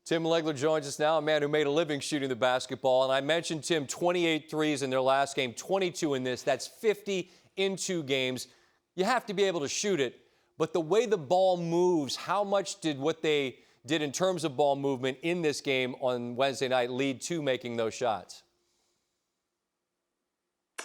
Tim Legler joins us now, a man who made a living shooting the basketball. And I mentioned, Tim, 28 threes in their last game, 22 in this. That's 50 in 2 games. You have to be able to shoot it. But the way the ball moves, how much did what they did in terms of ball movement in this game on Wednesday night lead to making those shots?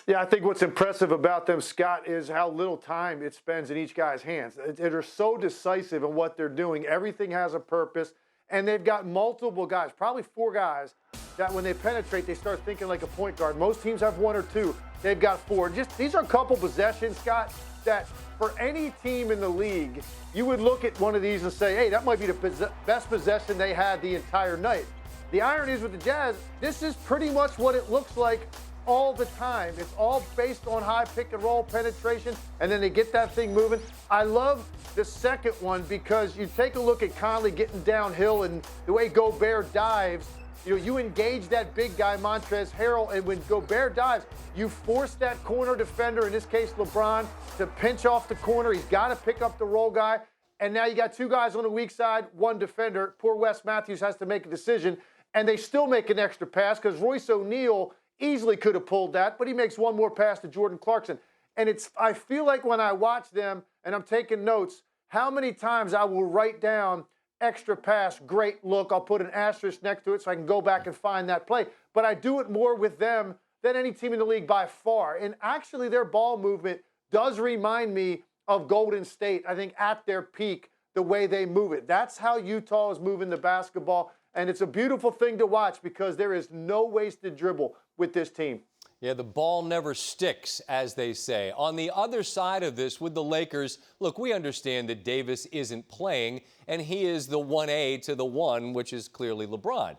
Yeah, I think what's impressive about them, Scott, is how little time it spends in each guy's hands. They're so decisive in what they're doing. Everything has a purpose. And they've got multiple guys, probably 4 guys, that when they penetrate, they start thinking like a point guard. Most teams have 1 or 2. They've got 4. These are a couple possessions, Scott, that for any team in the league, you would look at one of these and say, hey, that might be the best possession they had the entire night. The irony is with the Jazz, this is pretty much what it looks like all the time. It's all based on high pick and roll penetration, and then they get that thing moving. I love the second one because you take a look at Conley getting downhill and the way Gobert dives. You engage that big guy, Montrezl Harrell, and when Gobert dives, you force that corner defender, in this case LeBron, to pinch off the corner. He's got to pick up the roll guy, and now you got 2 guys on the weak side, 1 defender. Poor Wes Matthews has to make a decision, and they still make an extra pass because Royce O'Neal easily could have pulled that, but he makes 1 more pass to Jordan Clarkson. And I feel like when I watch them and I'm taking notes, how many times I will write down extra pass, great look. I'll put an asterisk next to it so I can go back and find that play. But I do it more with them than any team in the league by far. And actually their ball movement does remind me of Golden State, I think, at their peak, the way they move it. That's how Utah is moving the basketball. And it's a beautiful thing to watch because there is no wasted dribble with this team. Yeah, the ball never sticks, as they say. On the other side of this, with the Lakers, look, we understand that Davis isn't playing, and he is the 1A to the 1, which is clearly LeBron.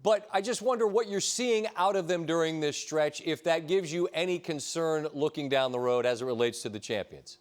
But I just wonder what you're seeing out of them during this stretch, if that gives you any concern looking down the road as it relates to the champions.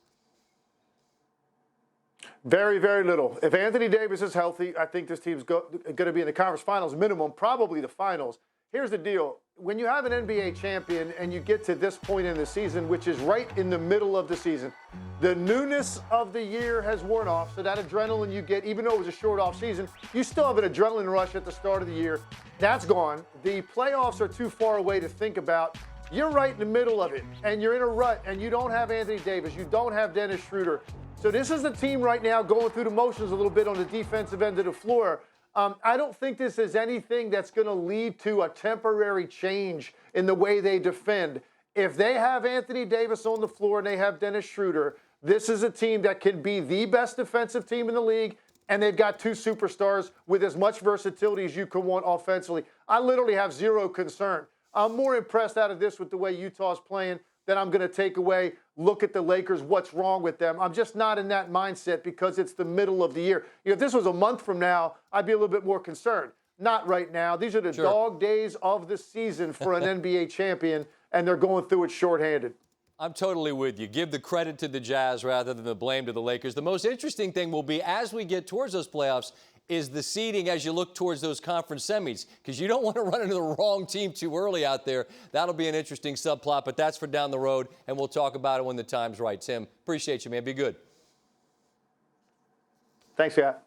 Very, very little. If Anthony Davis is healthy, I think this team's going to be in the conference finals minimum, probably the finals. Here's the deal. When you have an NBA champion and you get to this point in the season, which is right in the middle of the season, the newness of the year has worn off. So that adrenaline you get, even though it was a short off season, you still have an adrenaline rush at the start of the year. That's gone. The playoffs are too far away to think about. You're right in the middle of it, and you're in a rut, and you don't have Anthony Davis. You don't have Dennis Schroeder. So this is the team right now going through the motions a little bit on the defensive end of the floor. I don't think this is anything that's going to lead to a temporary change in the way they defend. If they have Anthony Davis on the floor and they have Dennis Schroeder, this is a team that can be the best defensive team in the league, and they've got 2 superstars with as much versatility as you can want offensively. I literally have 0 concern. I'm more impressed out of this with the way Utah's playing than I'm going to take away, look at the Lakers, what's wrong with them. I'm just not in that mindset because it's the middle of the year. If this was a month from now, I'd be a little bit more concerned. Not right now. These are the dog days of the season for an NBA champion, and they're going through it shorthanded. I'm totally with you. Give the credit to the Jazz rather than the blame to the Lakers. The most interesting thing will be as we get towards those playoffs is the seeding as you look towards those conference semis, because you don't want to run into the wrong team too early out there. That'll be an interesting subplot, but that's for down the road, and we'll talk about it when the time's right. Tim, appreciate you, man. Be good. Thanks, Scott.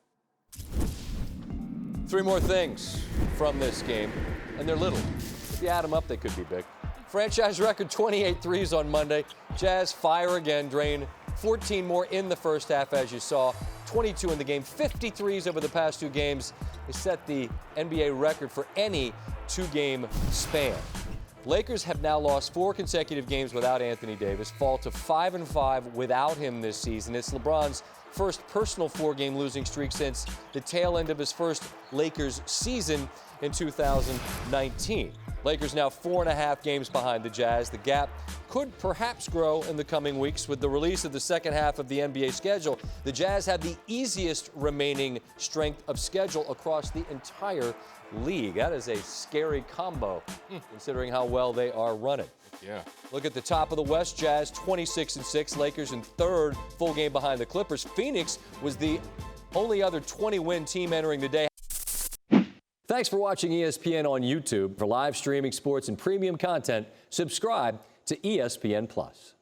3 more things from this game, and they're little. If you add them up, they could be big. Franchise record 28 threes on Monday. Jazz fire again, drain 14 more in the first half, as you saw. 22 in the game, 53s over the past 2 games. They set the NBA record for any 2-game span. Lakers have now lost 4 consecutive games without Anthony Davis, fall to 5-5 without him this season. It's LeBron's first personal 4-game losing streak since the tail end of his first Lakers season in 2019. Lakers now 4.5 games behind the Jazz. The gap could perhaps grow in the coming weeks with the release of the second half of the NBA schedule. The Jazz have the easiest remaining strength of schedule across the entire league. That is a scary combo, considering how well they are running. Yeah. Look at the top of the West. Jazz 26-6. Lakers in 3rd, full game behind the Clippers. Phoenix was the only other 20-win team entering the day. Thanks for watching ESPN on YouTube. For live streaming sports and premium content, subscribe to ESPN+.